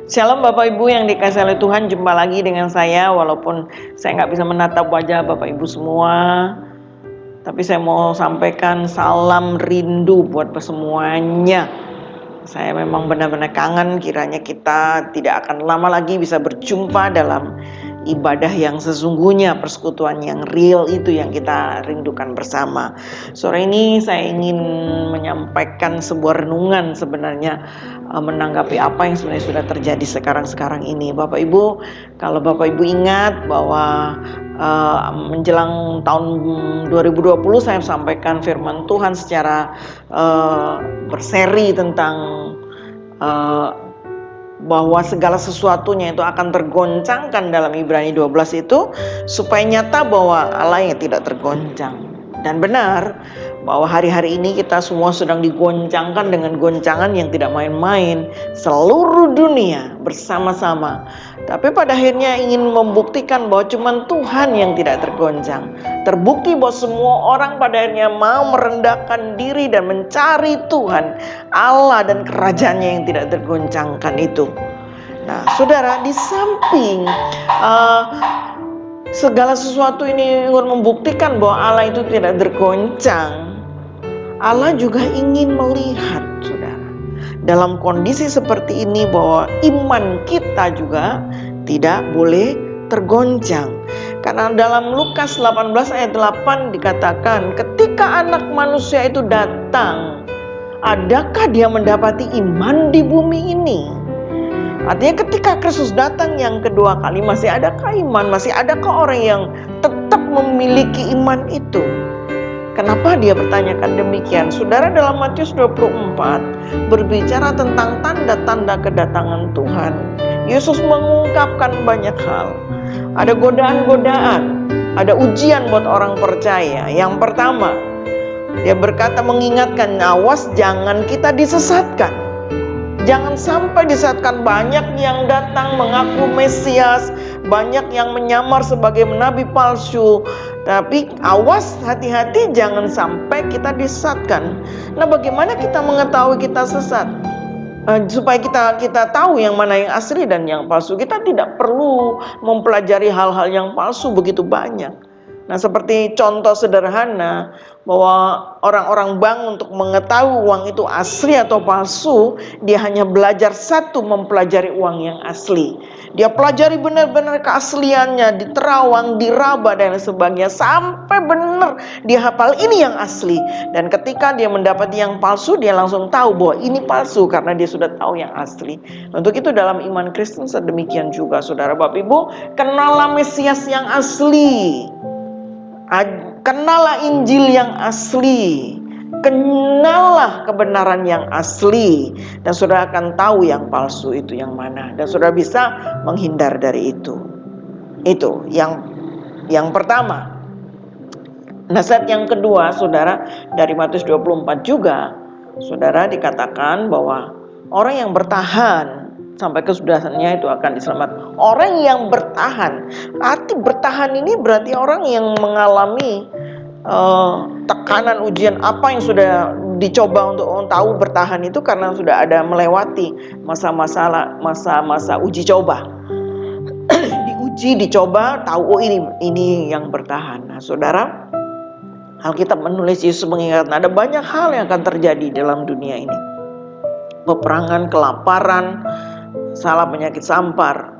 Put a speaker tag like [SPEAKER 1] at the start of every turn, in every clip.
[SPEAKER 1] Shalom Bapak Ibu yang dikasihi oleh Tuhan, jumpa lagi dengan saya. Walaupun saya nggak bisa menatap wajah Bapak Ibu semua, tapi saya mau sampaikan salam rindu buat semuanya. Saya memang benar-benar kangen, kiranya kita tidak akan lama lagi bisa berjumpa dalam ibadah yang sesungguhnya, persekutuan yang real itu yang kita rindukan bersama. Sore ini saya ingin menyampaikan sebuah renungan sebenarnya, menanggapi apa yang sebenarnya sudah terjadi sekarang ini. Bapak Ibu, kalau Bapak Ibu ingat bahwa menjelang tahun 2020 saya sampaikan firman Tuhan secara berseri tentang bahwa segala sesuatunya itu akan tergoncangkan dalam Ibrani 12 itu, supaya nyata bahwa Allah yang tidak tergoncang. Dan benar bahwa hari-hari ini kita semua sedang digoncangkan dengan goncangan yang tidak main-main, seluruh dunia bersama-sama. Tapi pada akhirnya ingin membuktikan bahwa cuma Tuhan yang tidak tergoncang. Terbukti bahwa semua orang pada akhirnya mau merendahkan diri dan mencari Tuhan Allah dan kerajaannya yang tidak tergoncangkan itu. Nah saudara, di samping segala sesuatu ini membuktikan bahwa Allah itu tidak tergoncang, Allah juga ingin melihat saudara dalam kondisi seperti ini bahwa iman kita juga tidak boleh tergoncang. Karena dalam Lukas 18 ayat 8 dikatakan, ketika anak manusia itu datang, adakah dia mendapati iman di bumi ini? Artinya ketika Kristus datang yang kedua kali, masih adakah iman? Masih adakah orang yang tetap memiliki iman itu? Kenapa dia bertanyakan demikian? Saudara, dalam Matius 24 berbicara tentang tanda-tanda kedatangan Tuhan. Yesus mengungkapkan banyak hal. Ada godaan-godaan, ada ujian buat orang percaya. Yang pertama, dia berkata mengingatkan, awas jangan kita disesatkan. Jangan sampai disesatkan. Banyak yang datang mengaku Mesias, banyak yang menyamar sebagai nabi palsu. Tapi awas, hati-hati jangan sampai kita disesatkan. Nah, bagaimana kita mengetahui kita sesat? Supaya kita tahu yang mana yang asli dan yang palsu, kita tidak perlu mempelajari hal-hal yang palsu begitu banyak. Nah, seperti contoh sederhana bahwa orang-orang bank untuk mengetahui uang itu asli atau palsu, dia hanya belajar satu, mempelajari uang yang asli. Dia pelajari benar-benar keasliannya, diterawang, diraba dan sebagainya, sampai benar dia hafal ini yang asli. Dan ketika dia mendapat yang palsu, dia langsung tahu bahwa ini palsu karena dia sudah tahu yang asli. Untuk itu dalam iman Kristen sedemikian juga saudara Bapak Ibu, kenallah Mesias yang asli. Kenallah Injil yang asli, kenallah kebenaran yang asli, dan saudara akan tahu yang palsu itu yang mana, dan saudara bisa menghindar dari itu. Itu yang pertama. Nasihat yang kedua saudara, dari Matius 24 juga saudara dikatakan bahwa orang yang bertahan sampai kesudahannya itu akan diselamatkan. Orang yang bertahan, arti bertahan ini berarti orang yang mengalami tekanan ujian apa yang sudah dicoba untuk tahu bertahan itu, karena sudah ada melewati masa-masa uji coba. Diuji, dicoba, tahu ini yang bertahan. Nah, saudara, Alkitab menulis, Yesus mengingatkan ada banyak hal yang akan terjadi dalam dunia ini. Peperangan, kelaparan, salah penyakit sampar,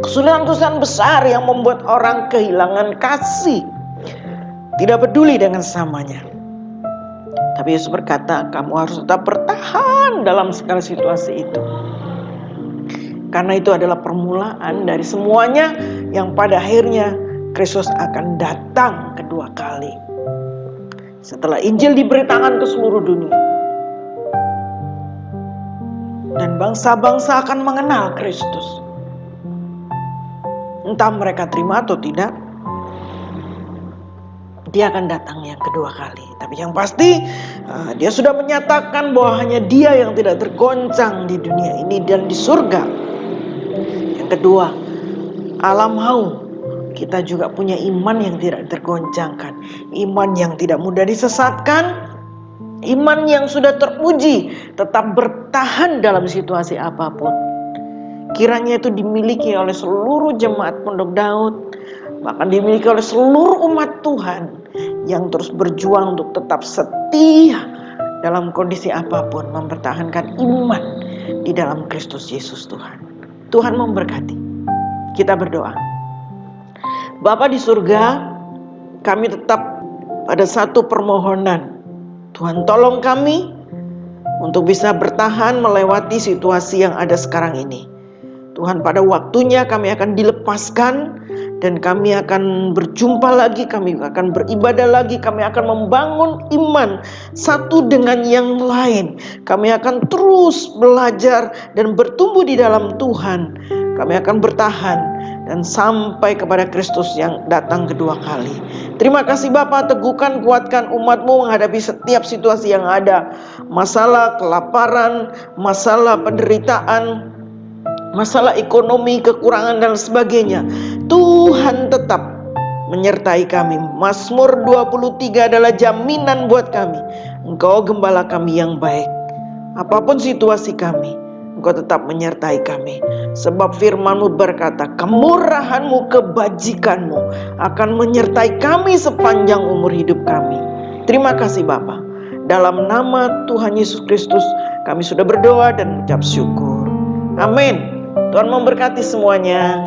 [SPEAKER 1] kesulitan-kesulitan besar yang membuat orang kehilangan kasih, tidak peduli dengan sesamanya. Tapi Yesus berkata, kamu harus tetap bertahan dalam segala situasi itu, karena itu adalah permulaan dari semuanya yang pada akhirnya Kristus akan datang kedua kali. Setelah Injil diberitakan ke seluruh dunia, dan bangsa-bangsa akan mengenal Kristus. Entah mereka terima atau tidak, dia akan datang yang kedua kali. Tapi yang pasti dia sudah menyatakan bahwa hanya dia yang tidak tergoncang di dunia ini dan di surga. Yang kedua, Allah mau kita juga punya iman yang tidak tergoncangkan, iman yang tidak mudah disesatkan, iman yang sudah teruji tetap bertahan dalam situasi apapun. kiranya itu dimiliki oleh seluruh jemaat Pondok Daud, bahkan dimiliki oleh seluruh umat Tuhan yang terus berjuang untuk tetap setia dalam kondisi apapun, mempertahankan iman di dalam Kristus Yesus Tuhan. Tuhan memberkati. Kita berdoa. Bapa di surga, kami tetap pada satu permohonan. Tuhan tolong kami untuk bisa bertahan melewati situasi yang ada sekarang ini. Tuhan, pada waktunya kami akan dilepaskan dan kami akan berjumpa lagi, kami akan beribadah lagi, kami akan membangun iman satu dengan yang lain. Kami akan terus belajar dan bertumbuh di dalam Tuhan. Kami akan bertahan dan sampai kepada Kristus yang datang kedua kali. Terima kasih Bapa, teguhkan, kuatkan umat-Mu menghadapi setiap situasi yang ada. Masalah kelaparan, masalah penderitaan, masalah ekonomi, kekurangan dan sebagainya. Tuhan tetap menyertai kami. Mazmur 23 adalah jaminan buat kami. Engkau gembala kami yang baik. Apapun situasi kami, Engkau tetap menyertai kami. Sebab firman-Mu berkata, kemurahan-Mu, kebajikan-Mu akan menyertai kami sepanjang umur hidup kami. Terima kasih Bapa. Dalam nama Tuhan Yesus Kristus kami sudah berdoa dan mengucap syukur. Amin. Tuhan memberkati semuanya.